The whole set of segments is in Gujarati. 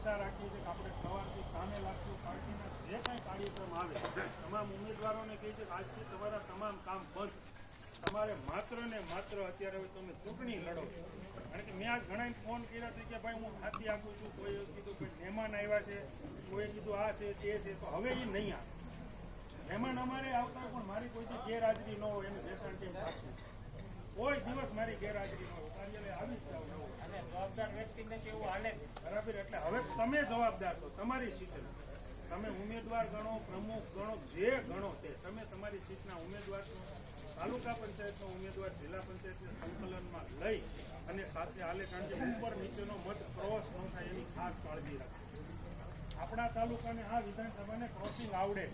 આશા રાખીએ છીએ કે આપણે સવારથી સામે લાગશું. પાર્ટીના જે કાંઈ કાર્યક્રમ આવે તમામ ઉમેદવારોને કહે છે કે આજથી તમારા તમામ કામ બંધ. તમારે માત્ર ને માત્ર અત્યારે હવે તમે ચૂંટણી લડો. કારણ કે મેં આજ ઘણા ફોન કર્યા હતા કે ભાઈ હું ખાતી આપું છું, કોઈએ કીધું કોઈ મહેમાન આવ્યા છે, કોઈએ કીધું આ છે તે છે, તો હવે એ નહીં આવે. મહેમાન અમારે આવતા હોય પણ મારી કોઈથી ગેરહાજરી ન હોય એને બેસાડ ટીમ રાખશું. કોઈ દિવસ મારી ગેરહાજરી ન હોય, કાર્યાલય આવી જ જાવ અને જવાબદાર વ્યક્તિને કેવું હાલે બરાબર. એટલે હવે તમે જવાબદાર છો તમારી સીટે. તમે ઉમેદવાર ગણો, પ્રમુખ ગણો, જે ગણો તે તમે તમારી સીટના ઉમેદવાર છો. તાલુકા પંચાયતનો ઉમેદવાર જિલ્લા પંચાયતને સંકલનમાં લઈ અને સાથે હાલે. કારણ કે ઉપર નીચેનો મત ક્રોસ ન થાય એની ખાસ કાળજી રાખો. આપણા તાલુકાને આ વિધાનસભાને ક્રોસિંગ આવડે.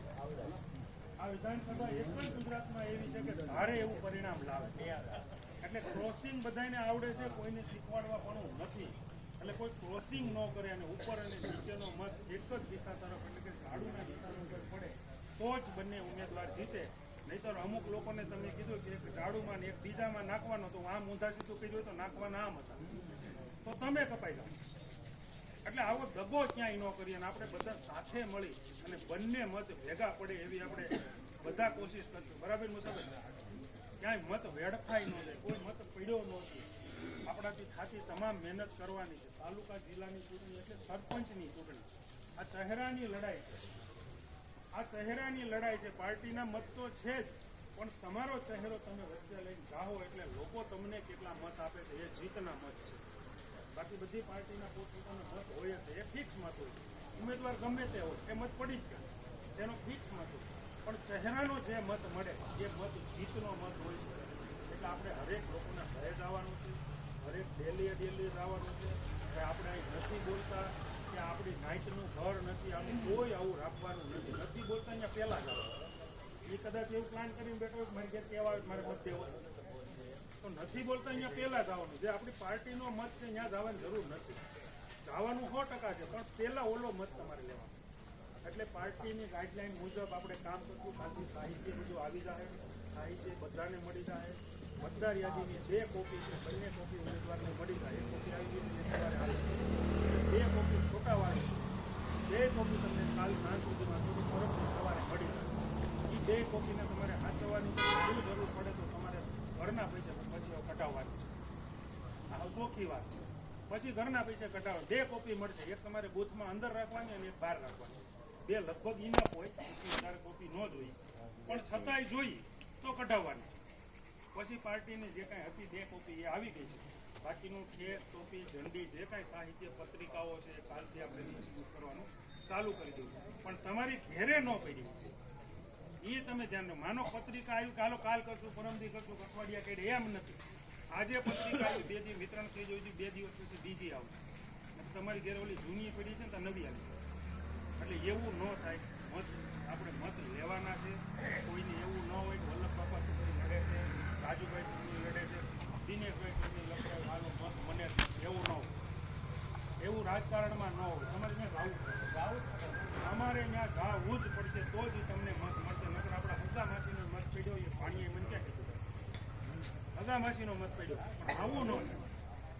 આ વિધાનસભા એક જ ગુજરાતમાં એવી છે કે ધારે એવું પરિણામ લાવે. એટલે ક્રોસિંગ બધાને આવડે છે, કોઈને શીખવાડવા પણ નથી. એટલે કોઈ ક્રોસિંગ ન કરે અને ઉપર અને નીચેનો મત એક જ દિશા તરફ એટલે કે ઝાડુના દિશાનો ઉપર પડે તો જ બંને ઉમેદવાર જીતે. નહીંતર અમુક લોકોને તમે કીધું કે એક ઝાડુમાં ને એક બીજામાં નાખવાનો, તો આમ ઊંધા સીધું કીધું હોય તો નાખવાના આમ હતા, તો તમે કપાઈ જાઓ. એટલે આવો દગો ક્યાંય ન કરીએ અને આપણે બધા સાથે મળી અને બંને મત ભેગા પડે એવી આપણે બધા કોશિશ કરશું. બરાબર મુસાફર? ક્યાંય મત વેડફાઈ ન જાય, કોઈ મત પડ્યો નથી. આપણાથી થતી તમામ મહેનત કરવાની છે. તાલુકા જિલ્લાની ચૂંટણી એટલે સરપંચની ચૂંટણી. આ ચહેરાની લડાઈ છે. આ ચહેરાની લડાઈ છે. પાર્ટીના મત તો છે જ, પણ તમારો ચહેરો તમે વચ્ચે લઈને જાઓ એટલે લોકો તમને કેટલા મત આપે છે એ જીતના મત છે. બાકી બધી પાર્ટીના પોતપોતાના મત હોય છે, એ ફિક્સ મત હોય. ઉમેદવાર ગમે તે હોય એ મત પડી જ જાય, તેનો ફિક્સ મત હોય. પણ ચહેરાનો જે મત મળે એ મત જીતનો મત હોય છે. એટલે આપણે હરેક લોકોના ઘરે જવાનું છે, હરેક ડેલીએ જવાનું છે. આપણે અહીં નથી બોલતા કે આપણી નાઇટનું ઘર નથી, આનું કોઈ આવું રાખવાનું નથી બોલતા. અહીંયા પહેલાં જ આવે એ કદાચ એવું પ્લાન કરીને બેઠો હોય મારી ઘેર કહેવા આવે મારે મત દેવો, તો નથી બોલતા અહીંયા પહેલાં જવાનું. જે આપણી પાર્ટીનો મત છે ત્યાં જવાની જરૂર નથી. જવાનું 100% છે, પણ પહેલાં ઓલો મત તમારે લેવાનો. એટલે પાર્ટીની ગાઈડલાઈન મુજબ આપણે કામ કરશું. ખાલી સાહિત્ય બધું આવી જાય, સાહિત્ય બધાને મળી જાય. મતદાર યાદીની 2 કોપી છે, બંને કોપી ઉમેદવારને મળી જાય. 1 કોપી આવી ગઈ સવારે આવે, 2 કોપી છોટાવાળી, 2 કોપી તમને કાલ સાંજ સુધીમાં થોડું પરમથી સવારે મળી જાય. એ 2 કોપીને તમારે સાચવવાની શું જરૂર પડે તો તમારે ઘરના પૈસા પછી કઢાવવાની છે. આ ચોખ્ખી વાત. પછી ઘરના પૈસા કઢાવવા 2 કોપી મળશે. એક તમારે બૂથમાં અંદર રાખવાની અને એક બહાર રાખવાની. 2 લગભગ ઇનફ હોય, વધારે કોપી ન જોઈએ, પણ છતાંય જોઈએ તો કઢાવવાની. પછી પાર્ટીની જે કાંઈ હતી 2 કોપી એ આવી ગઈ છે. બાકીનું ખેત, ટોપી, ઝંડી જે કાંઈ સાહિત્ય પત્રિકાઓ છે કાલથી આપણે યુઝ કરવાનું ચાલુ કરી દઉં. પણ તમારી ઘેરે ન પડી એ તમે ધ્યાન રાખો. માનો પત્રિકા આવી કાલો કાલ કરશું, પરમદી કરશું, અઠવાડિયા કહે એમ નથી. આજે પત્રિકા આવી 2 દિવસ વિતરણ થઈ જવું જોઈએ, 2 દિવસ પછી બીજી આવશે. તમારી ઘેર ઓલી જૂની પડી છે ને તો નવી આવી. એટલે એવું ન થાય. મત આપણે મત લેવાના છે. કોઈને એવું ન હોય કે વલ્લભ બાપા ચૂંટણી લડે છે, રાજુભાઈ ચૂંટણી લડે છે, દિનેશભાઈ ચૂંટણી લડે મારો મત મને એવું ન હોય. એવું રાજકારણમાં ન હોય. તમારે ત્યાં જાવું અમારે ત્યાં જાવું જ પડશે તો જ તમને મત મળશે. નકર આપણા હગા માસીનો મત પડ્યો એ પાણીએ મને ક્યાં કીધું હગા માસીનો મત પડ્યો, પણ આવું ન થાય.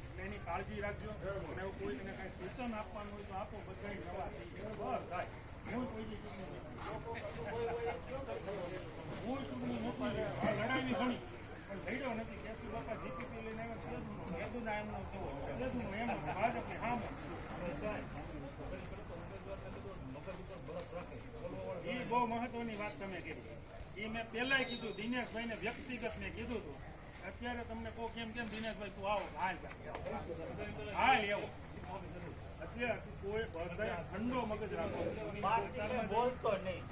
એટલે એની કાળજી રાખજો. અને એવું કોઈને કાંઈ સૂચન આપવાનું હોય તો આપો. બધા નવા થઈ જાય બસ થાય. હું કોઈ ચૂંટણી નથી લડાવી ઘણી પણ લડ્યો નથી. કેસુ બાપા જીપીપી લઈને ભાજપને હા એ બહુ મહત્વની વાત તમે કીધી. એ મેં પહેલાંય કીધું, દિનેશભાઈને વ્યક્તિગત મેં કીધું હતું. અત્યારે તમને કહું કેમ દિનેશભાઈ તું આવો હાલ એવો. અત્યારે કોઈ બધા ઠંડો મગજ રાખો, બોલતો નહીં.